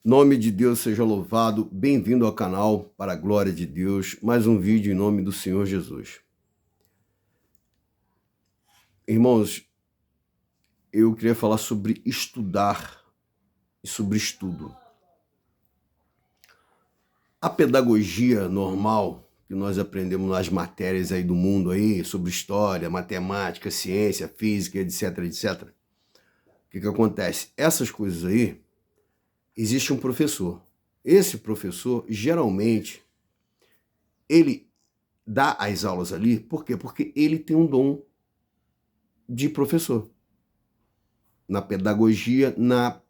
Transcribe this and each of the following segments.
Nome de Deus seja louvado, bem-vindo ao canal, para a glória de Deus, mais um vídeo em nome do Senhor Jesus. Irmãos, eu queria falar sobre estudar e sobre estudo. A pedagogia normal que nós aprendemos nas matérias aí do mundo aí, sobre história, matemática, ciência, física, etc, etc. O que acontece? Essas coisas aí, existe um professor. Esse professor, geralmente, ele dá as aulas ali, por quê? Porque ele tem um dom de professor. Na pedagogia, na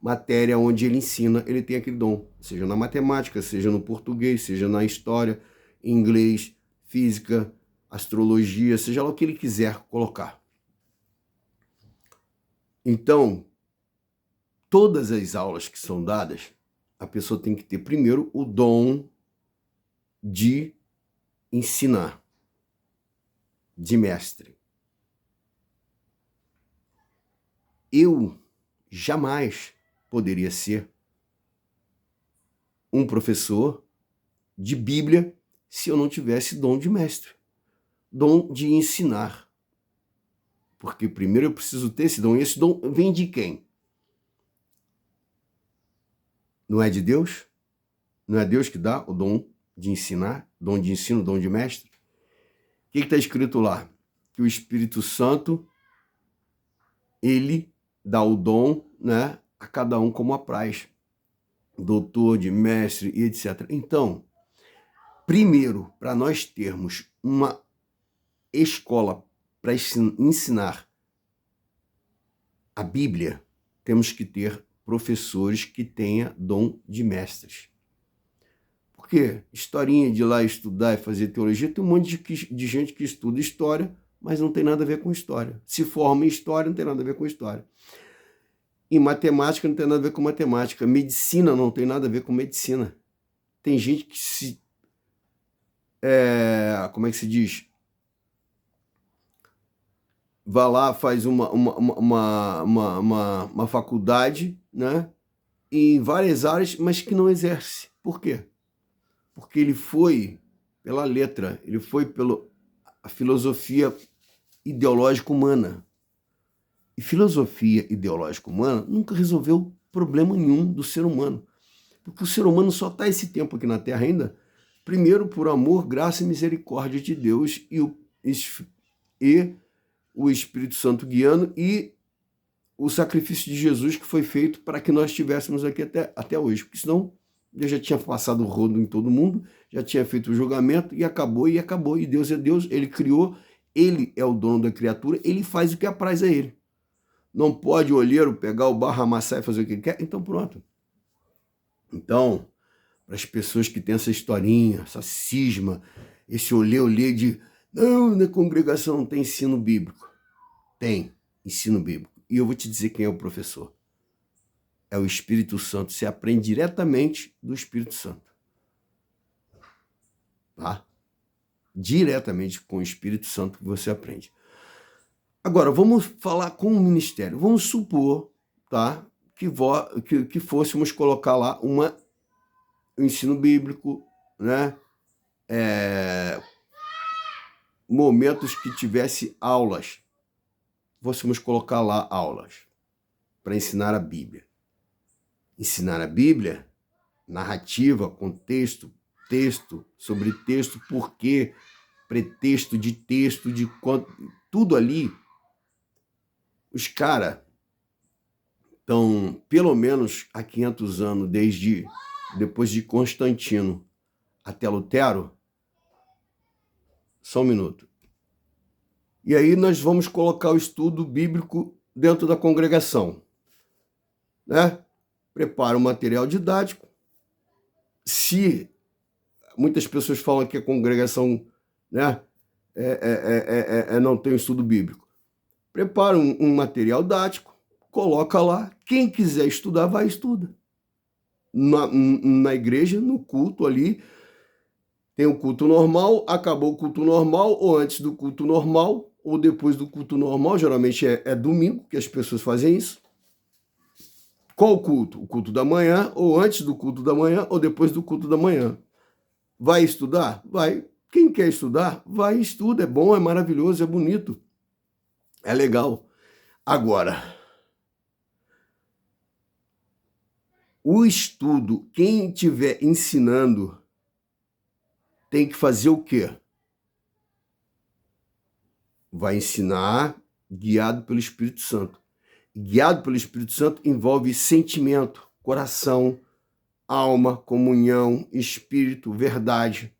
matéria onde ele ensina, ele tem aquele dom. Seja na matemática, seja no português, seja na história, inglês, física, astrologia, seja lá o que ele quiser colocar. Então, todas as aulas que são dadas, a pessoa tem que ter primeiro o dom de ensinar, de mestre. Eu jamais poderia ser um professor de Bíblia se eu não tivesse dom de mestre, dom de ensinar. Porque primeiro eu preciso ter esse dom, e esse dom vem de quem? Não é de Deus? Não é Deus que dá o dom de ensinar, dom de ensino, dom de mestre? O que está escrito lá? Que o Espírito Santo, ele dá o dom, né, a cada um como apraz. Doutor, de mestre e etc. Então, primeiro, para nós termos uma escola para ensinar a Bíblia, temos que ter professores que tenham dom de mestres. Porque historinha de ir lá estudar e fazer teologia, tem um monte de gente que estuda história, mas não tem nada a ver com história. Se forma em história, não tem nada a ver com história. Em matemática, não tem nada a ver com matemática. Medicina não tem nada a ver com medicina. Tem gente que se... como é que se diz? Vai lá, faz uma faculdade, né, em várias áreas, mas que não exerce. Por quê? Porque ele foi pela letra, ele foi pela filosofia ideológica humana. E filosofia ideológica humana nunca resolveu problema nenhum do ser humano. Porque o ser humano só está esse tempo aqui na Terra ainda, primeiro por amor, graça e misericórdia de Deus e o Espírito Santo guiando e o sacrifício de Jesus que foi feito para que nós estivéssemos aqui até hoje. Porque senão Deus já tinha passado o rodo em todo mundo, já tinha feito o julgamento e acabou. E Deus é Deus, ele criou, ele é o dono da criatura, ele faz o que apraz a ele. Não pode o olheiro pegar o barro, amassar e fazer o que quer, então pronto. Então, para as pessoas que têm essa historinha, essa cisma, esse olê de não, na congregação não tem ensino bíblico. Tem ensino bíblico. E eu vou te dizer quem é o professor. É o Espírito Santo. Você aprende diretamente do Espírito Santo. Tá? Diretamente com o Espírito Santo que você aprende. Agora, vamos falar com o ministério. Vamos supor, tá, que fôssemos colocar lá um ensino bíblico, né? Momentos que tivesse aulas. Fôssemos colocar lá aulas para ensinar a Bíblia. Ensinar a Bíblia, narrativa, contexto, texto, sobre texto, porquê, pretexto de texto, de quanto, tudo ali. Os caras estão, pelo menos há 500 anos, depois de Constantino até Lutero. Só um minuto. E aí nós vamos colocar o estudo bíblico dentro da congregação, né? Prepara o material didático. Se muitas pessoas falam que a congregação, né, não tem o estudo bíblico, prepara um material didático, coloca lá. Quem quiser estudar, vai estudar. Na igreja, no culto ali, tem o culto normal, acabou o culto normal, ou antes do culto normal, ou depois do culto normal, geralmente é domingo que as pessoas fazem isso. Qual culto? O culto da manhã, ou antes do culto da manhã, ou depois do culto da manhã. Vai estudar? Vai. Quem quer estudar, vai e estuda. É bom, é maravilhoso, é bonito. É legal. Agora, o estudo, quem estiver ensinando, tem que fazer o quê? Vai ensinar guiado pelo Espírito Santo. Guiado pelo Espírito Santo envolve sentimento, coração, alma, comunhão, espírito, verdade.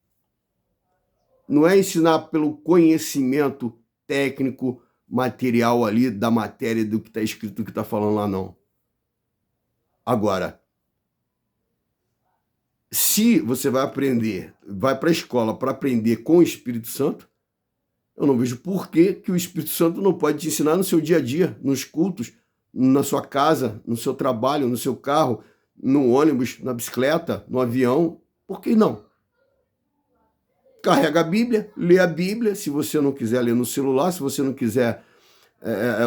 Não é ensinar pelo conhecimento técnico, material ali da matéria do que está escrito, do que está falando lá, não. Agora, se você vai aprender, vai para a escola para aprender com o Espírito Santo, eu não vejo por que o Espírito Santo não pode te ensinar no seu dia a dia, nos cultos, na sua casa, no seu trabalho, no seu carro, no ônibus, na bicicleta, no avião. Por que não? Carrega a Bíblia, lê a Bíblia, se você não quiser ler no celular, se você não quiser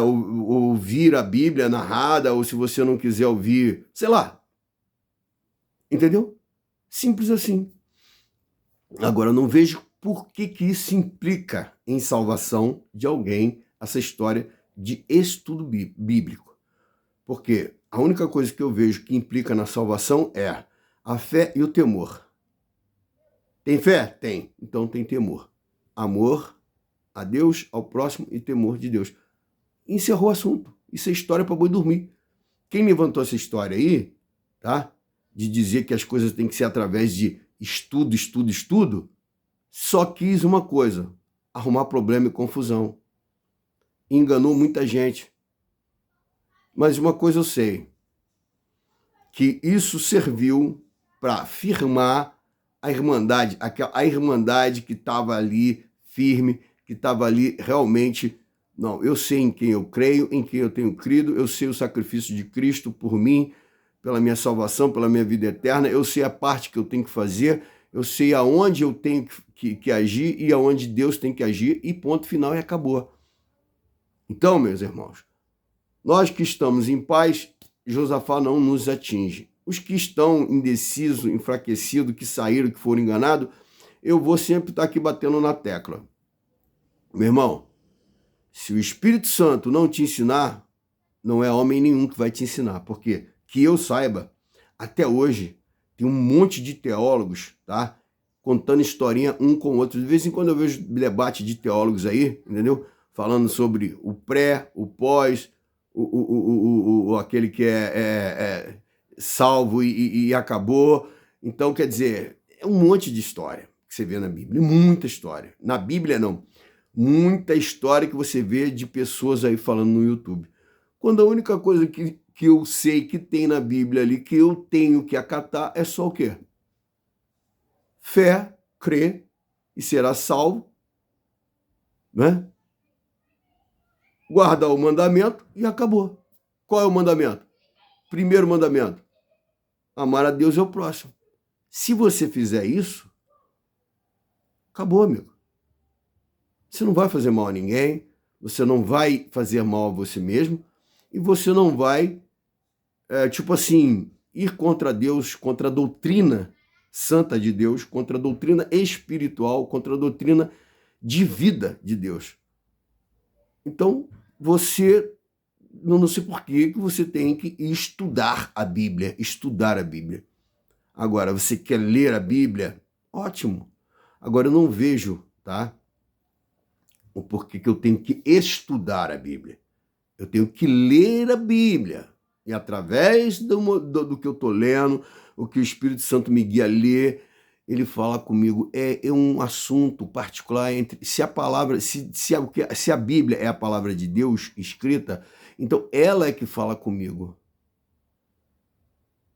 ouvir a Bíblia narrada, ou se você não quiser ouvir, sei lá. Entendeu? Simples assim. Agora, eu não vejo por que isso implica em salvação de alguém, essa história de estudo bíblico. Porque a única coisa que eu vejo que implica na salvação é a fé e o temor. Tem fé? Tem. Então tem temor. Amor a Deus, ao próximo e temor de Deus. Encerrou o assunto. Isso é história para boi dormir. Quem levantou essa história aí, tá? De dizer que as coisas têm que ser através de estudo, só quis uma coisa: arrumar problema e confusão. Enganou muita gente. Mas uma coisa eu sei, que isso serviu para firmar a irmandade, a irmandade que estava ali firme, que estava ali realmente. Não, eu sei em quem eu creio, em quem eu tenho crido, eu sei o sacrifício de Cristo por mim, pela minha salvação, pela minha vida eterna, eu sei a parte que eu tenho que fazer, eu sei aonde eu tenho que agir e aonde Deus tem que agir, e ponto final, e acabou. Então, meus irmãos, nós que estamos em paz, Josafá não nos atinge. Os que estão indecisos, enfraquecidos, que saíram, que foram enganados, eu vou sempre estar aqui batendo na tecla. Meu irmão, se o Espírito Santo não te ensinar, não é homem nenhum que vai te ensinar. Porque, que eu saiba, até hoje, tem um monte de teólogos, tá? Contando historinha um com o outro. De vez em quando eu vejo debate de teólogos aí, entendeu? Falando sobre o pré, o pós, aquele que é salvo e acabou. Então, quer dizer, é um monte de história que você vê na Bíblia. Muita história. Na Bíblia, não. Muita história que você vê de pessoas aí falando no YouTube. Quando a única coisa que eu sei que tem na Bíblia ali, que eu tenho que acatar, é só o quê? Fé, crê e será salvo, né? Guardar o mandamento e acabou. Qual é o mandamento? Primeiro mandamento: amar a Deus e ao próximo. Se você fizer isso, acabou, amigo. Você não vai fazer mal a ninguém, você não vai fazer mal a você mesmo, e você não vai, ir contra Deus, contra a doutrina santa de Deus, contra a doutrina espiritual, contra a doutrina de vida de Deus. Então, você, não sei por que você tem que estudar a Bíblia, estudar a Bíblia. Agora, você quer ler a Bíblia? Ótimo. Agora, eu não vejo, tá? O porquê que eu tenho que estudar a Bíblia. Eu tenho que ler a Bíblia. E através do que eu estou lendo, o que o Espírito Santo me guia a ler, ele fala comigo. É um assunto particular entre se a palavra, se a Bíblia é a palavra de Deus escrita, então ela é que fala comigo.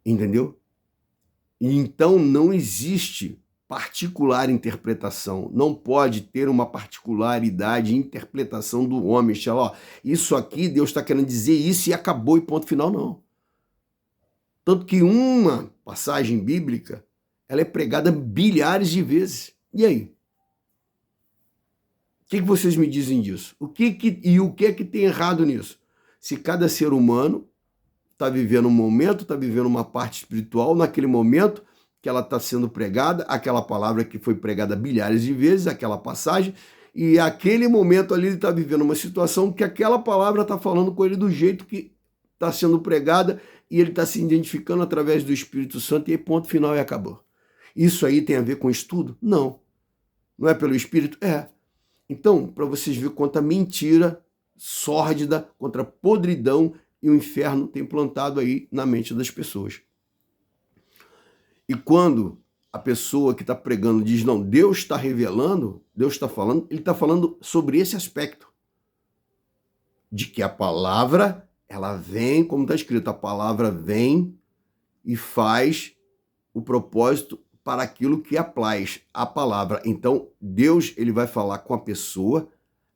Entendeu? E então não existe particular interpretação, não pode ter uma particularidade de interpretação do homem. Ó, isso aqui Deus está querendo dizer isso e acabou e ponto final, não. Tanto que uma passagem bíblica, ela é pregada bilhares de vezes. E aí? O que vocês me dizem disso? O que é que tem errado nisso? Se cada ser humano está vivendo um momento, está vivendo uma parte espiritual, naquele momento que ela está sendo pregada, aquela palavra que foi pregada bilhares de vezes, aquela passagem, e aquele momento ali ele está vivendo uma situação que aquela palavra está falando com ele do jeito que está sendo pregada, e ele está se identificando através do Espírito Santo, e aí ponto final e acabou. Isso aí tem a ver com estudo? Não. Não é pelo Espírito? É. Então, para vocês verem quanta mentira sórdida, contra a podridão e o inferno tem plantado aí na mente das pessoas. E quando a pessoa que está pregando diz, não, Deus está revelando, Deus está falando, ele está falando sobre esse aspecto. De que a palavra, ela vem, como está escrito, a palavra vem e faz o propósito para aquilo que apraz a palavra. Então, Deus, ele vai falar com a pessoa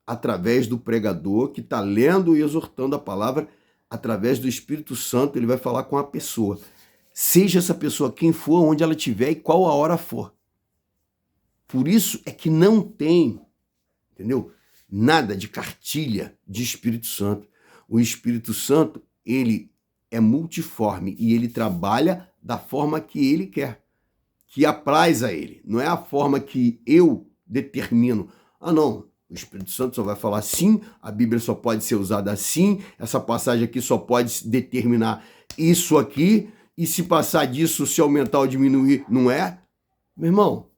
através do pregador que está lendo e exortando a palavra, através do Espírito Santo, ele vai falar com a pessoa. Seja essa pessoa quem for, onde ela estiver e qual a hora for. Por isso é que não tem, entendeu? Nada de cartilha de Espírito Santo. O Espírito Santo, ele é multiforme e ele trabalha da forma que ele quer, que apraz a ele. Não é a forma que eu determino. Ah, não, o Espírito Santo só vai falar assim, a Bíblia só pode ser usada assim, essa passagem aqui só pode determinar isso aqui, e se passar disso, se aumentar ou diminuir, não é? Meu irmão,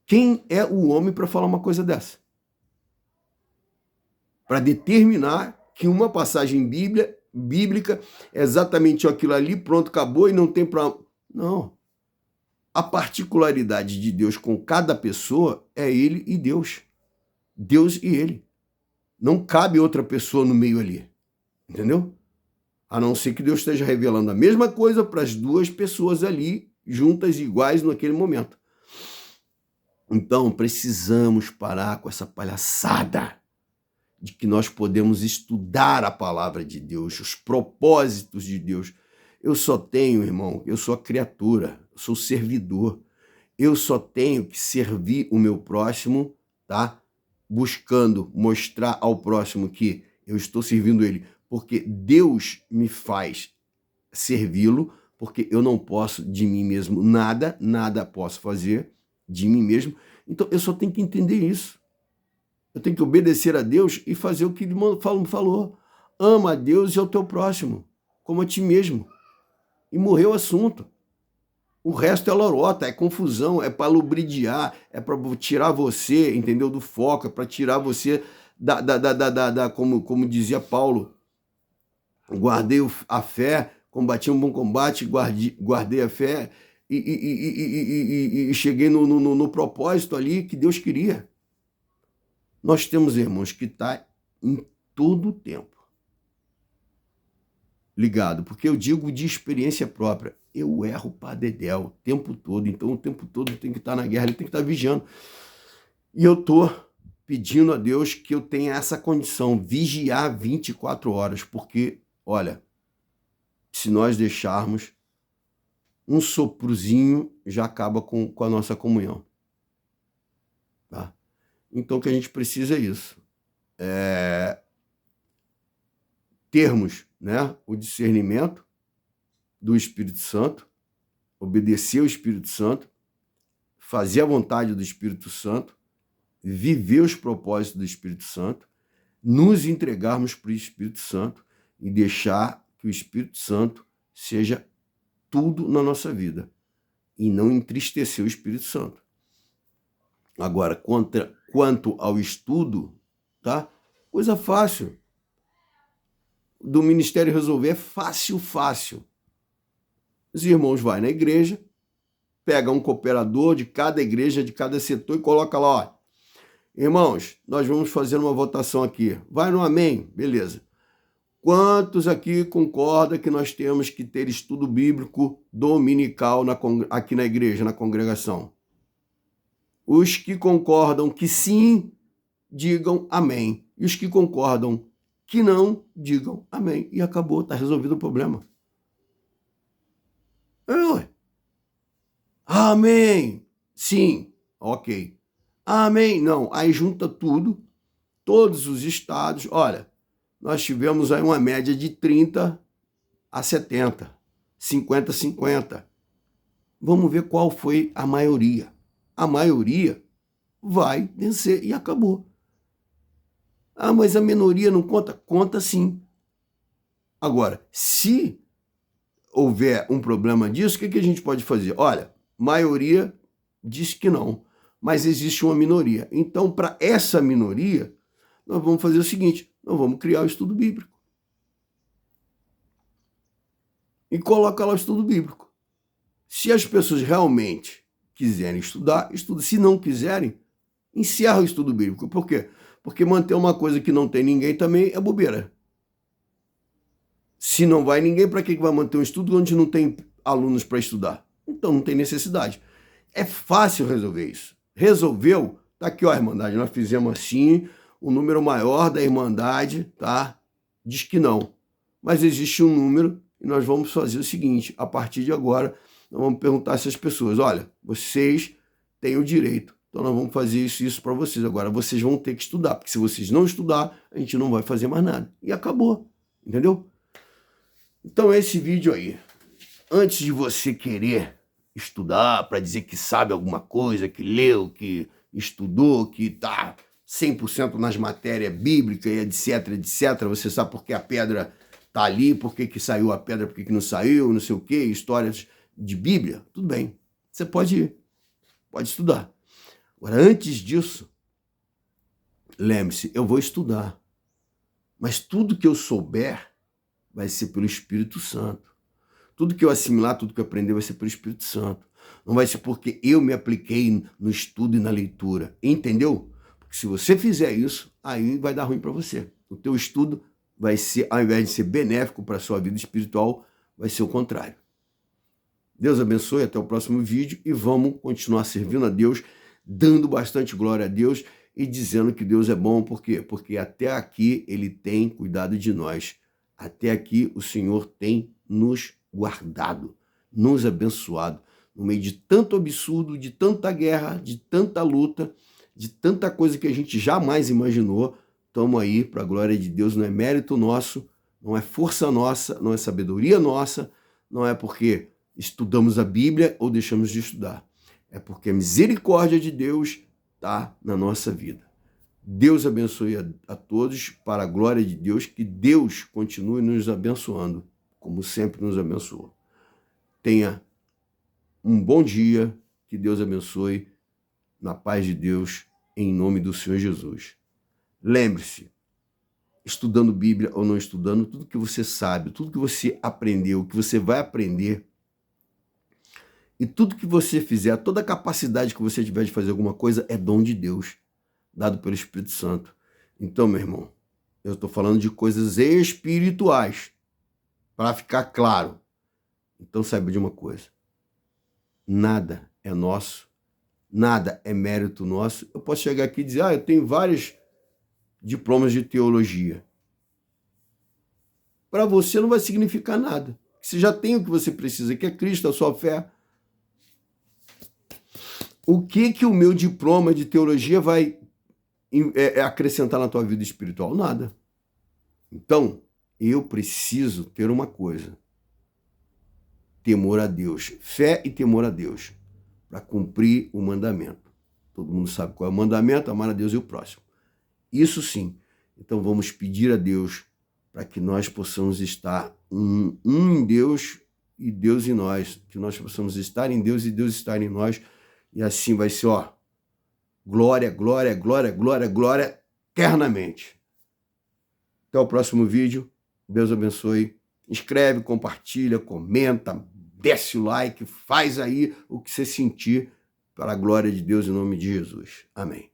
quem é o homem para falar uma coisa dessa? Para determinar que uma passagem bíblica é exatamente aquilo ali, pronto, acabou e não tem para... Não. A particularidade de Deus com cada pessoa é ele e Deus. Deus e ele. Não cabe outra pessoa no meio ali. Entendeu? A não ser que Deus esteja revelando a mesma coisa para as duas pessoas ali, juntas e iguais naquele momento. Então, precisamos parar com essa palhaçada de que nós podemos estudar a palavra de Deus, os propósitos de Deus. Eu só tenho, irmão, eu sou a criatura, eu sou o servidor. Eu só tenho que servir o meu próximo, tá? Buscando mostrar ao próximo que eu estou servindo ele, porque Deus me faz servi-lo, porque eu não posso de mim mesmo nada posso fazer de mim mesmo. Então eu só tenho que entender isso. Eu tenho que obedecer a Deus e fazer o que ele falou. Ama a Deus e ao teu próximo, como a ti mesmo. E morreu o assunto. O resto é lorota, é confusão, é para lubridiar, é para tirar você, entendeu, do foco, é para tirar você como dizia Paulo, guardei a fé, combati um bom combate, guardei a fé e cheguei no propósito ali que Deus queria. Nós temos, irmãos, que estar em todo o tempo ligado, porque eu digo de experiência própria, eu erro para dedéu o tempo todo, então o tempo todo tem que estar na guerra, ele tem que estar vigiando. E eu estou pedindo a Deus que eu tenha essa condição, vigiar 24 horas, porque, olha, se nós deixarmos, um soprozinho já acaba com a nossa comunhão. Tá? Então o que a gente precisa é isso. Termos, né, o discernimento do Espírito Santo, obedecer ao Espírito Santo, fazer a vontade do Espírito Santo, viver os propósitos do Espírito Santo, nos entregarmos para o Espírito Santo e deixar que o Espírito Santo seja tudo na nossa vida e não entristecer o Espírito Santo. Agora, quanto ao estudo, tá? Coisa fácil. Do ministério resolver é fácil. Os irmãos vão na igreja, pega um cooperador de cada igreja, de cada setor e coloca lá, ó, irmãos, nós vamos fazer uma votação aqui. Vai no amém? Beleza. Quantos aqui concordam que nós temos que ter estudo bíblico dominical aqui na igreja, na congregação? Os que concordam que sim, digam amém. E os que concordam que não, digam amém. E acabou, está resolvido o problema. Amém. Sim, ok. Amém. Não, aí junta tudo, todos os estados. Olha, nós tivemos aí uma média de 30 a 70, 50 a 50. Vamos ver qual foi a maioria. A maioria vai vencer e acabou. Ah, mas a minoria não conta? Conta sim. Agora, se houver um problema disso, o que a gente pode fazer? Olha, maioria diz que não, mas existe uma minoria. Então, para essa minoria, nós vamos fazer o seguinte, nós vamos criar o estudo bíblico. E coloca lá o estudo bíblico. Se as pessoas realmente quiserem estudar, estuda. Se não quiserem, encerra o estudo bíblico. Por quê? Porque manter uma coisa que não tem ninguém também é bobeira. Se não vai ninguém, para que vai manter um estudo onde não tem alunos para estudar? Então não tem necessidade. É fácil resolver isso. Resolveu? Tá aqui, ó, Irmandade, nós fizemos assim, o número maior da Irmandade, tá? Diz que não. Mas existe um número e nós vamos fazer o seguinte, a partir de agora, nós vamos perguntar a essas pessoas, olha, vocês têm o direito, então nós vamos fazer isso para vocês. Agora, vocês vão ter que estudar, porque se vocês não estudar, a gente não vai fazer mais nada. E acabou, entendeu? Então, esse vídeo aí, antes de você querer estudar para dizer que sabe alguma coisa, que leu, que estudou, que está 100% nas matérias bíblicas e etc, etc, você sabe por que a pedra está ali, por que saiu a pedra, por que não saiu, não sei o quê, histórias de Bíblia, tudo bem, você pode ir, pode estudar. Agora, antes disso, lembre-se, eu vou estudar, mas tudo que eu souber vai ser pelo Espírito Santo. Tudo que eu assimilar, tudo que eu aprender vai ser pelo Espírito Santo. Não vai ser porque eu me apliquei no estudo e na leitura. Entendeu? Porque se você fizer isso, aí vai dar ruim para você. O teu estudo vai ser, ao invés de ser benéfico para a sua vida espiritual, vai ser o contrário. Deus abençoe, até o próximo vídeo e vamos continuar servindo a Deus, dando bastante glória a Deus e dizendo que Deus é bom. Por quê? Porque até aqui Ele tem cuidado de nós. Até aqui o Senhor tem nos guardado, nos abençoado, no meio de tanto absurdo, de tanta guerra, de tanta luta, de tanta coisa que a gente jamais imaginou. Estamos aí para a glória de Deus, não é mérito nosso, não é força nossa, não é sabedoria nossa, não é porque estudamos a Bíblia ou deixamos de estudar. É porque a misericórdia de Deus está na nossa vida. Deus abençoe a todos, para a glória de Deus, que Deus continue nos abençoando, como sempre nos abençoou. Tenha um bom dia, que Deus abençoe, na paz de Deus, em nome do Senhor Jesus. Lembre-se, estudando Bíblia ou não estudando, tudo que você sabe, tudo que você aprendeu, que você vai aprender, e tudo que você fizer, toda a capacidade que você tiver de fazer alguma coisa, é dom de Deus, dado pelo Espírito Santo. Então, meu irmão, eu estou falando de coisas espirituais, para ficar claro. Então, saiba de uma coisa, nada é nosso, nada é mérito nosso. Eu posso chegar aqui e dizer, eu tenho vários diplomas de teologia. Para você não vai significar nada. Você já tem o que você precisa, que é Cristo, a sua fé. O que o meu diploma de teologia vai acrescentar na tua vida espiritual? Nada. Então, eu preciso ter uma coisa: temor a Deus, fé e temor a Deus, para cumprir o mandamento. Todo mundo sabe qual é o mandamento: amar a Deus e o próximo. Isso sim. Então vamos pedir a Deus para que nós possamos estar um em Deus e Deus em nós, que nós possamos estar em Deus e Deus estar em nós, e assim vai ser, glória, glória, glória, glória, glória, eternamente. Até o próximo vídeo. Deus abençoe. Inscreve, compartilha, comenta, desce o like, faz aí o que você sentir, para a glória de Deus em nome de Jesus. Amém.